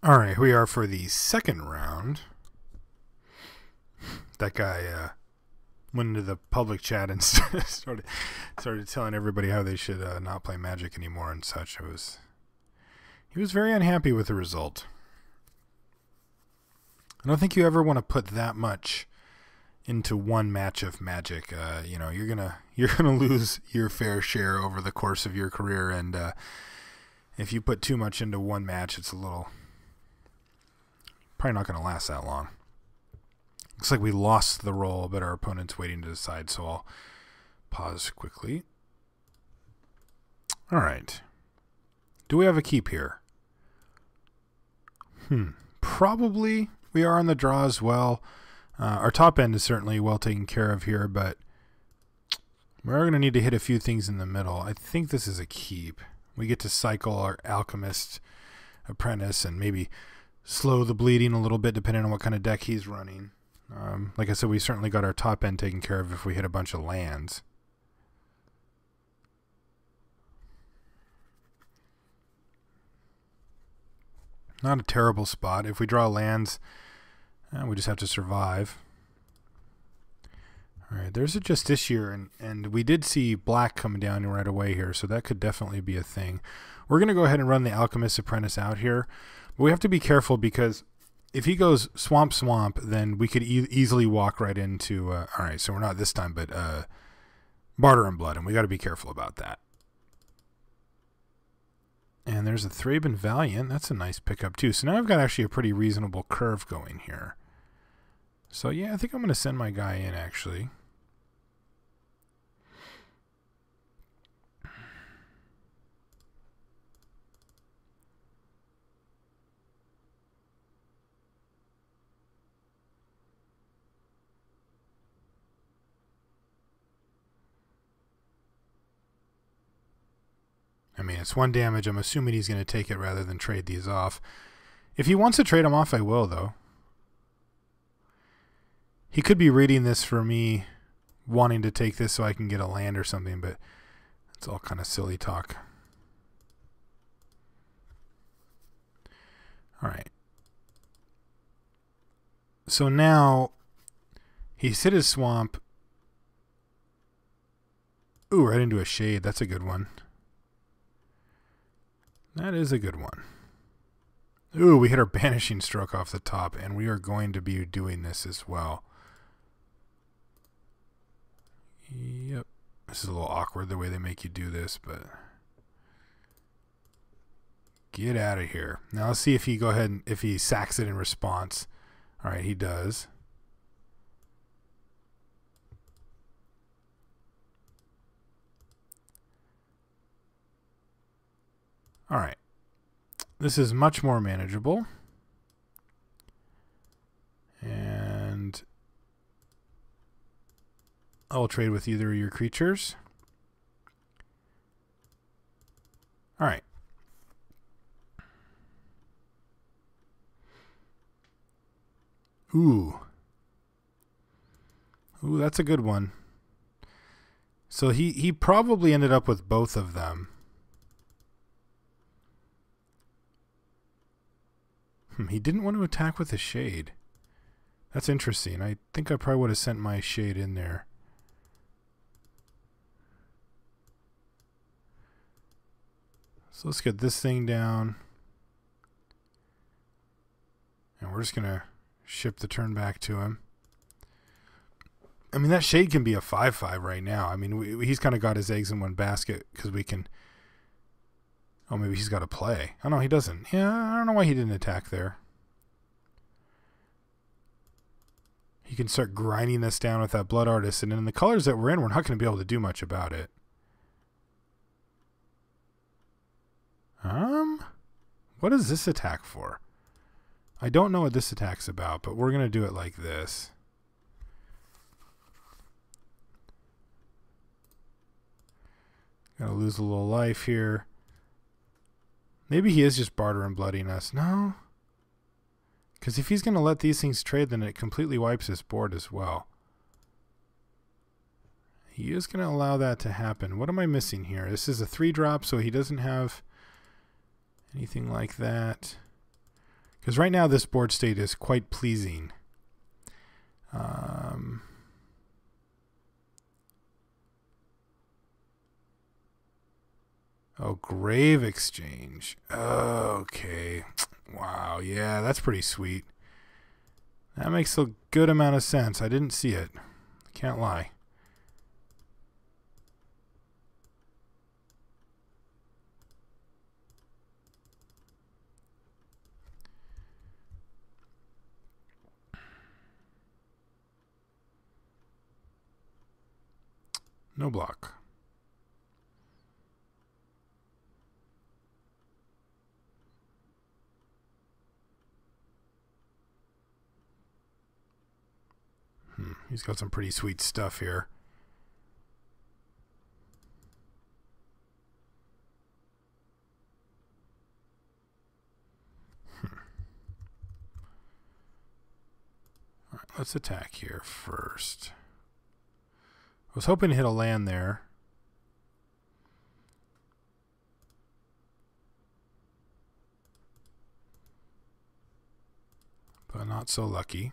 All right, we are for the second round. That guy went into the public chat and started telling everybody how they should not play Magic anymore and such. He was very unhappy with the result. I don't think you ever want to put that much into one match of Magic. You're gonna lose your fair share over the course of your career, and if you put too much into one match, it's probably not going to last that long. Looks like we lost the roll, but our opponent's waiting to decide, so I'll pause quickly. All right. Do we have a keep here? Probably. We are on the draw as well. Our top end is certainly well taken care of here, but we're going to need to hit a few things in the middle. I think this is a keep. We get to cycle our Alchemist Apprentice and maybe slow the bleeding a little bit depending on what kind of deck he's running. Like I said, we certainly got our top end taken care of if we hit a bunch of lands. Not a terrible spot. If we draw lands, we just have to survive. All right, there's a Justiciar, and we did see black coming down right away here, so that could definitely be a thing. We're going to go ahead and run the Alchemist Apprentice out here, but we have to be careful because if he goes swamp, then we could easily walk right into, all right, so we're not this time, but Barter and Blood, and we got to be careful about that. And there's a Thraben Valiant. That's a nice pickup too. So now I've got actually a pretty reasonable curve going here. So yeah, I think I'm going to send my guy in actually. I mean, it's 1 damage. I'm assuming he's going to take it rather than trade these off. If he wants to trade them off, I will, though. He could be reading this for me wanting to take this so I can get a land or something, but it's all kind of silly talk. All right. So now he's hit his swamp. Ooh, right into a shade. That's a good one. That is a good one. Ooh, we hit our Banishing Stroke off the top, and we are going to be doing this as well. Yep. This is a little awkward the way they make you do this, but get out of here. Now let's see if if he sacks it in response. All right, he does. All right. This is much more manageable. And I'll trade with either of your creatures. All right. Ooh, that's a good one. So he probably ended up with both of them. He didn't want to attack with a shade. That's interesting. I think I probably would have sent my shade in there. So let's get this thing down. And we're just going to ship the turn back to him. I mean, that shade can be a 5/5 right now. I mean, he's kind of got his eggs in one basket because we can... Oh, maybe he's got to play. Oh, no, he doesn't. Yeah, I don't know why he didn't attack there. He can start grinding us down with that Blood Artist, and in the colors that we're in, we're not going to be able to do much about it. What is this attack for? I don't know what this attack's about, but we're going to do it like this. Gotta lose a little life here. Maybe he is just barter and blooding us. No. Because if he's going to let these things trade, then it completely wipes his board as well. He is going to allow that to happen. What am I missing here? This is a 3-drop, so he doesn't have anything like that. Because right now this board state is quite pleasing. Oh, grave exchange. Okay. Wow, yeah, that's pretty sweet. That makes a good amount of sense. I didn't see it. Can't lie. No block. He's got some pretty sweet stuff here. All right, let's attack here first. I was hoping to hit a land there. But not so lucky.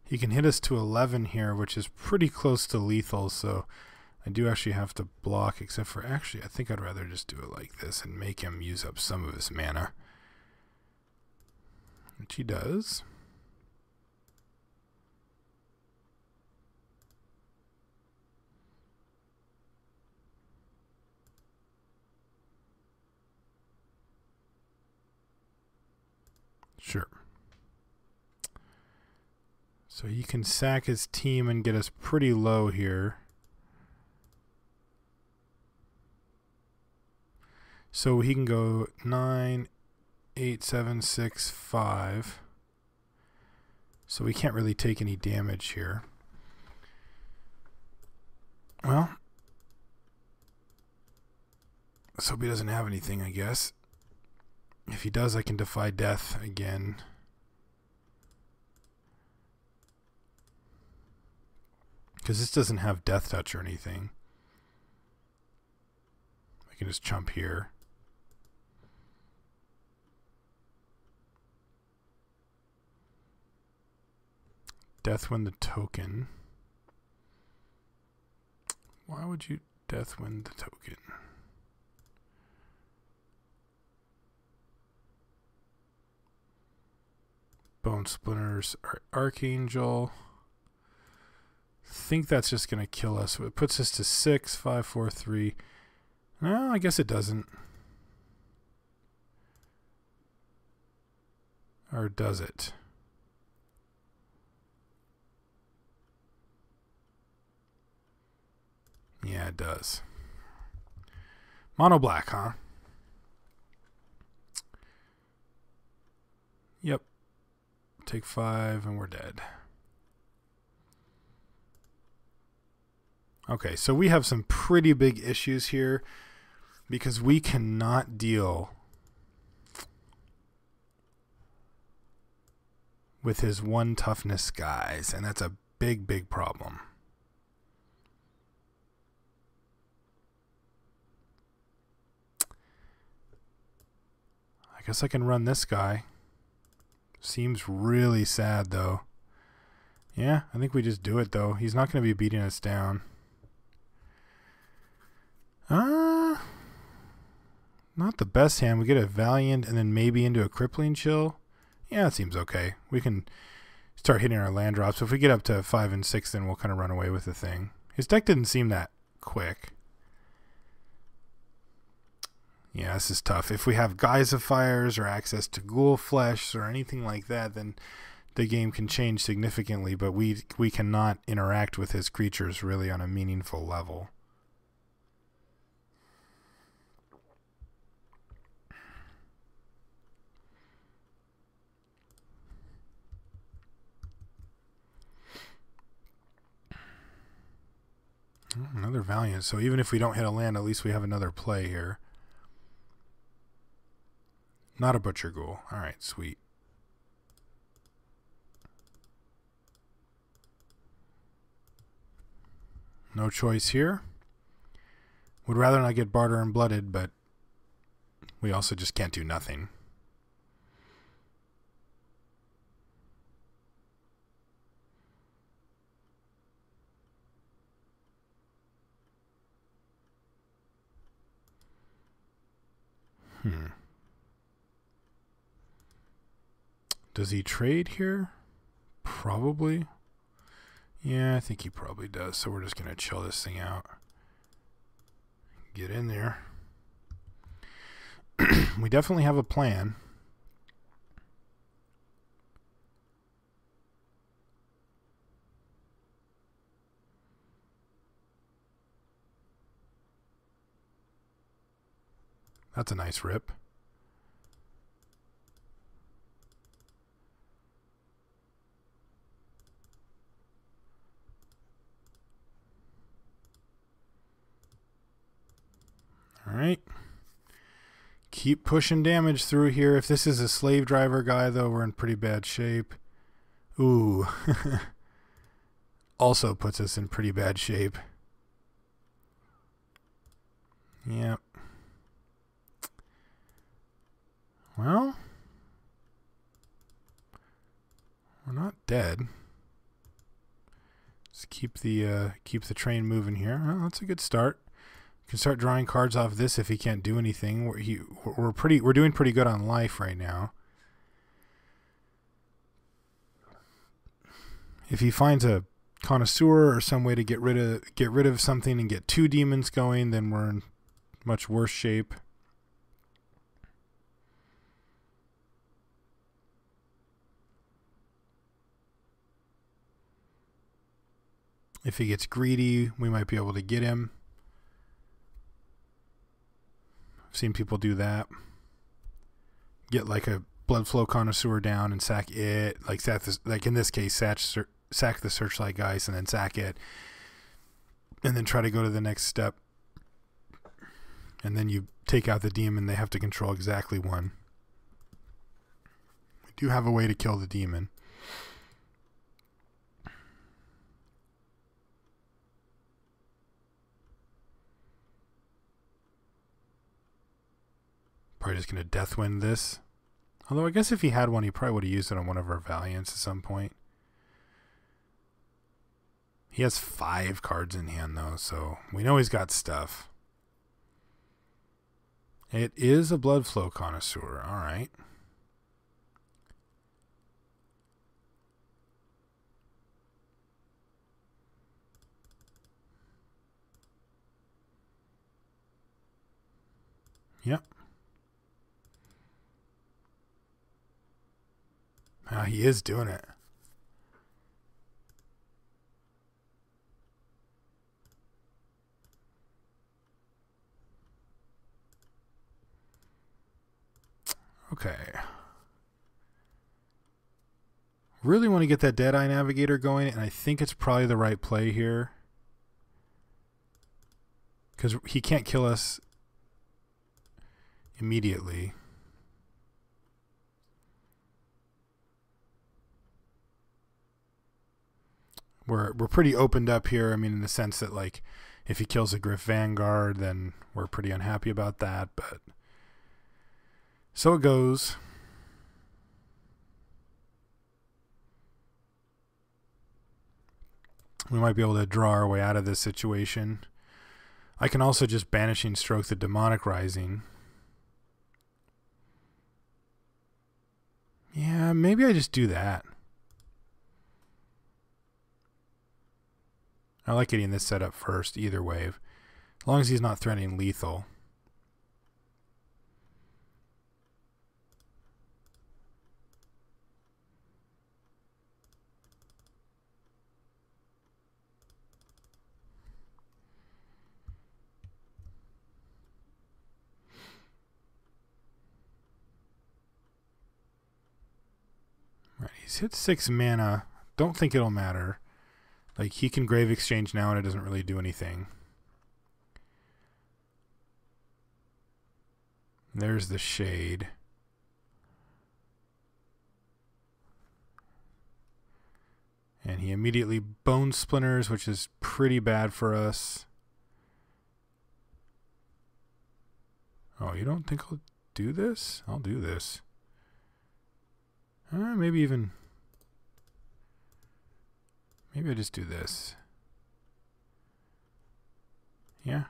He can hit us to 11 here, which is pretty close to lethal, so I do actually have to block, except for actually I think I'd rather just do it like this and make him use up some of his mana. Which he does. Sure. So he can sack his team and get us pretty low here. So he can go 9, 8, 7, 6, 5. So we can't really take any damage here. Well, so he doesn't have anything, I guess. If he does, I can defy death again. Because this doesn't have death touch or anything. I can just chump here. Deathwind the token. Why would you Deathwind the token? Bone Splinters, Archangel. I think that's just going to kill us. It puts us to 6, 5, 4, 3. No, I guess it doesn't. Or does it? Yeah, it does. Mono black, huh? Yep. Take 5 and we're dead. Okay, so we have some pretty big issues here because we cannot deal with his 1 toughness guys, and that's a big, big problem. I guess I can run this guy. Seems really sad, though. Yeah, I think we just do it, though. He's not going to be beating us down. Not the best hand. We get a Valiant and then maybe into a Crippling Chill. Yeah, it seems okay. We can start hitting our land drops. If we get up to 5 and 6, then we'll kind of run away with the thing. His deck didn't seem that quick. Yeah, this is tough. If we have Geyser Fires or access to Ghoul Flesh or anything like that, then the game can change significantly, but we cannot interact with his creatures really on a meaningful level. Another Valiant. So even if we don't hit a land, at least we have another play here. Not a butcher ghoul. Alright, sweet. No choice here. Would rather not get barter and blooded, but we also just can't do nothing. Does he trade here? Probably. Yeah, I think he probably does. So we're just going to chill this thing out. Get in there. We definitely have a plan. That's a nice rip. All right. Keep pushing damage through here. If this is a slave driver guy, though, we're in pretty bad shape. Ooh. Also puts us in pretty bad shape. Yep. Well, we're not dead. Just keep the train moving here. Well, that's a good start. Can start drawing cards off this if he can't do anything. We're doing pretty good on life right now. If he finds a connoisseur or some way to get rid of something and get 2 demons going, then we're in much worse shape. If he gets greedy, we might be able to get him. I've seen people do that. Get like a blood flow connoisseur down and sack it. Like in this case, sack the searchlight guys and then sack it. And then try to go to the next step. And then you take out the demon. They have to control exactly one. We do have a way to kill the demon. Probably just going to Deathwind this. Although I guess if he had one, he probably would have used it on one of our Valiants at some point. He has 5 cards in hand, though, so we know he's got stuff. It is a blood flow connoisseur. All right. Yep. He is doing it. Okay. Really want to get that Deadeye Navigator going, and I think it's probably the right play here. Because he can't kill us immediately. We're pretty opened up here. I mean, in the sense that, like, if he kills a Griff Vanguard, then we're pretty unhappy about that. But so it goes. We might be able to draw our way out of this situation. I can also just Banishing Stroke the Demonic Rising. Yeah, maybe I just do that. I like getting this set up first, either way. As long as he's not threatening lethal. Right, he's hit 6 mana. Don't think it'll matter. Like, he can Grave Exchange now and it doesn't really do anything. There's the Shade. And he immediately bone splinters, which is pretty bad for us. Oh, you don't think I'll do this? I'll do this. Maybe I just do this. Yeah.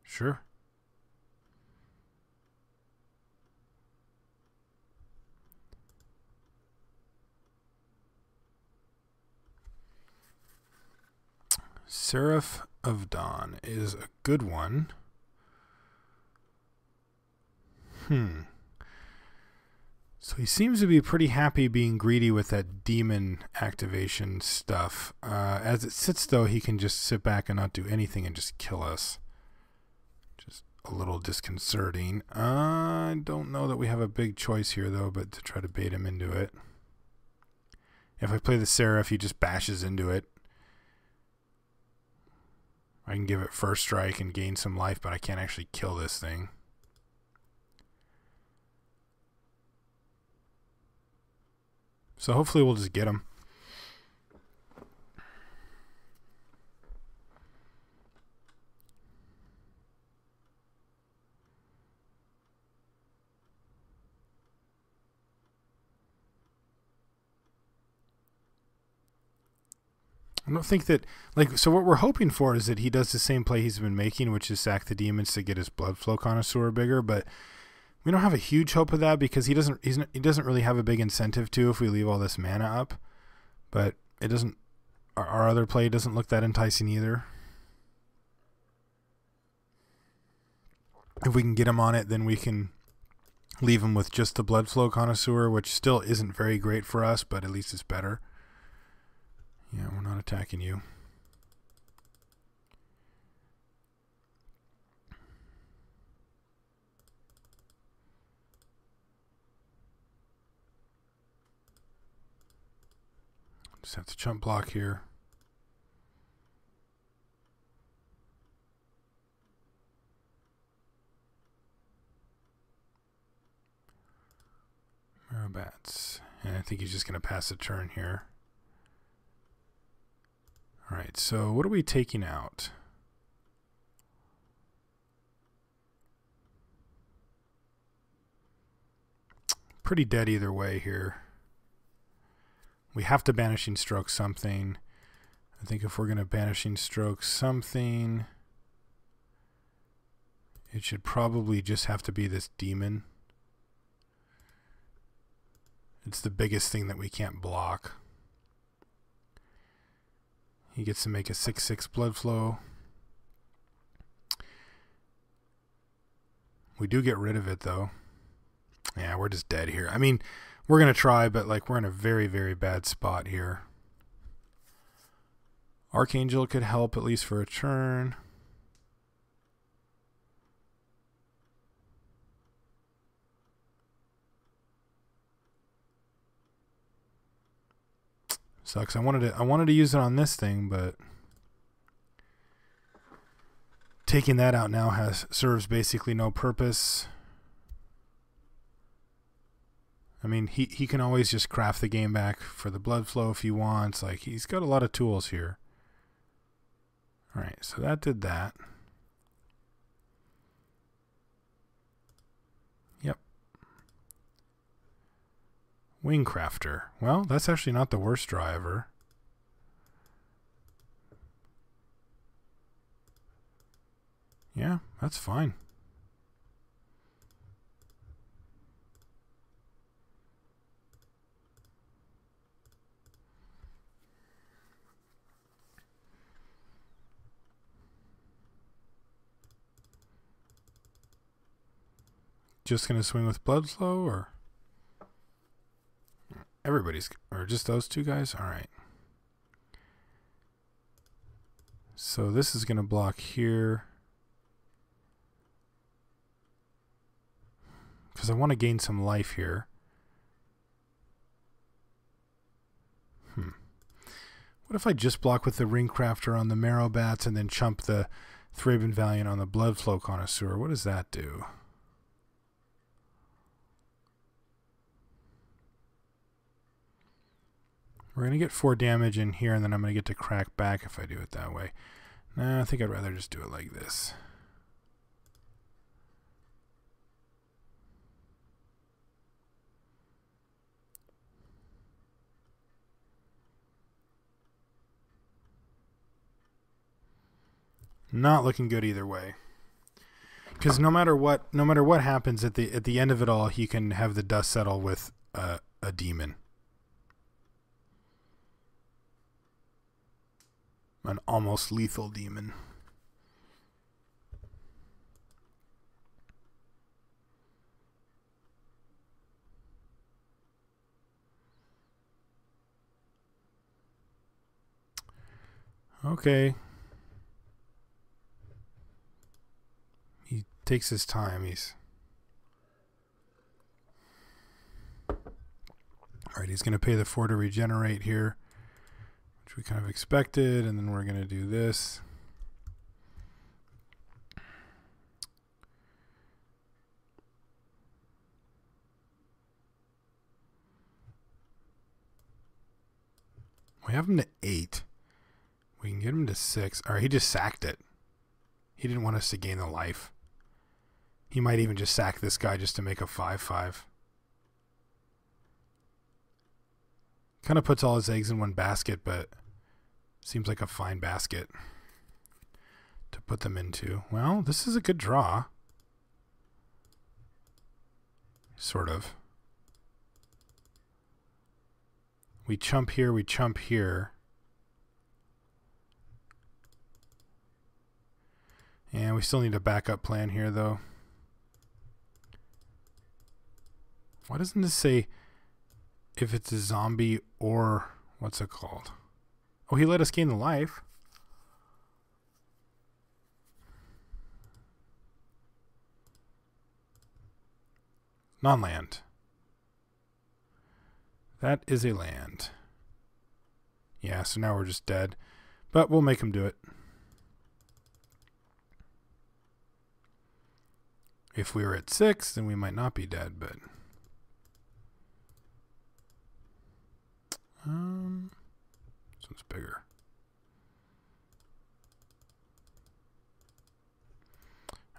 Sure. Seraph of Dawn is a good one. So he seems to be pretty happy being greedy with that demon activation stuff. As it sits, though, he can just sit back and not do anything and just kill us. Just a little disconcerting. I don't know that we have a big choice here, though, but to try to bait him into it. If I play the Seraph, he just bashes into it. I can give it first strike and gain some life, but I can't actually kill this thing. So hopefully we'll just get him. I don't think that, so what we're hoping for is that he does the same play he's been making, which is sack the demons to get his blood flow connoisseur bigger, but we don't have a huge hope of that because he doesn't really have a big incentive to if we leave all this mana up. But it doesn't, our other play doesn't look that enticing either. If we can get him on it, then we can leave him with just the blood flow connoisseur, which still isn't very great for us, but at least it's better. Yeah, we're not attacking you. Just have to chump block here. Marrowbats. And I think he's just going to pass a turn here. Alright, so what are we taking out? Pretty dead either way here. We have to Banishing Stroke something. I think if we're going to Banishing Stroke something, it should probably just have to be this demon. It's the biggest thing that we can't block. He gets to make a 6/6 blood flow. We do get rid of it, though. Yeah, we're just dead here. I mean, we're going to try, but we're in a very, very bad spot here. Archangel could help at least for a turn. Sucks. I wanted to use it on this thing, but taking that out now serves basically no purpose. I mean, he can always just craft the game back for the blood flow if he wants. He's got a lot of tools here. All right, so that did that. Yep. Wingcrafter. Well, that's actually not the worst draw ever. Yeah, that's fine. Just gonna swing with blood flow, or everybody's, or just those two guys? All right. So this is gonna block here because I want to gain some life here. What if I just block with the Ringcrafter on the Marrowbats and then chump the Thraben Valiant on the Bloodflow Connoisseur? What does that do? We're going to get 4 damage in here, and then I'm going to get to crack back if I do it that way. No, I think I'd rather just do it like this. Not looking good either way. Because no matter what happens at the end of it all, he can have the dust settle with a demon. An almost lethal demon. Okay. He takes his time. Alright, he's going to pay the 4 to regenerate here, which we kind of expected, and then we're going to do this. We have him to 8. We can get him to 6. Alright, he just sacked it. He didn't want us to gain the life. He might even just sack this guy just to make a 5/5. Kind of puts all his eggs in one basket, but seems like a fine basket to put them into. Well, this is a good draw. Sort of. We chump here, we chump here. And we still need a backup plan here, though. Why doesn't this say if it's a zombie or what's it called? Oh, he let us gain the life. Non-land. That is a land. Yeah, so now we're just dead. But we'll make him do it. If we were at 6, then we might not be dead, but... this one's bigger.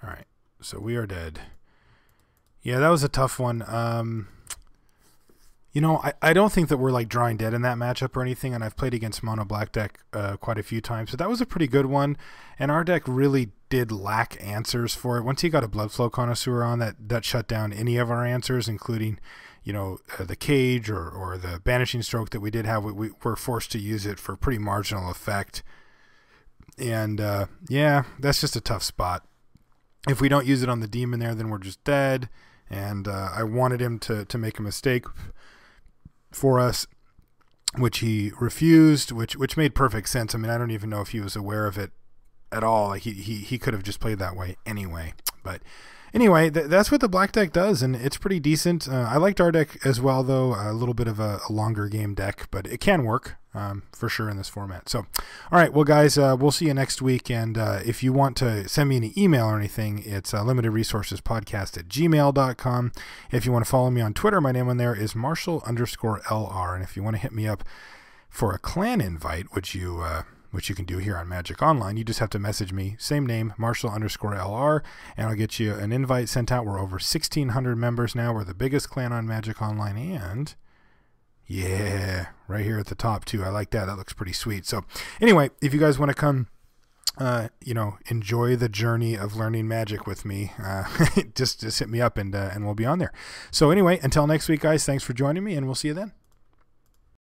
Alright, so we are dead. Yeah, that was a tough one. You know, I don't think that we're like drawing dead in that matchup or anything, and I've played against mono black deck quite a few times, so that was a pretty good one, and our deck really did lack answers for it. Once he got a Bloodflow Connoisseur on, that shut down any of our answers, including, you know, the Cage or the Banishing Stroke that we did have. We were forced to use it for pretty marginal effect, and yeah, that's just a tough spot. If we don't use it on the demon there, then we're just dead, and I wanted him to make a mistake for us, which he refused, which made perfect sense. I mean, I don't even know if he was aware of it at all. Like he could have just played that way anyway. But anyway, that's what the black deck does, and it's pretty decent. I liked our deck as well, though. A little bit of a longer game deck, but it can work for sure in this format. So, all right, well, guys, we'll see you next week. And if you want to send me an email or anything, it's limitedresourcespodcast@gmail.com. If you want to follow me on Twitter, my name on there is Marshall_LR. And if you want to hit me up for a clan invite, which you can do here on Magic Online, you just have to message me, same name, Marshall_LR, and I'll get you an invite sent out. We're over 1,600 members now. We're the biggest clan on Magic Online, and yeah, right here at the top too. I like that. That looks pretty sweet. So anyway, if you guys want to come, you know, enjoy the journey of learning Magic with me, just hit me up and we'll be on there. So anyway, until next week, guys, thanks for joining me, and we'll see you then.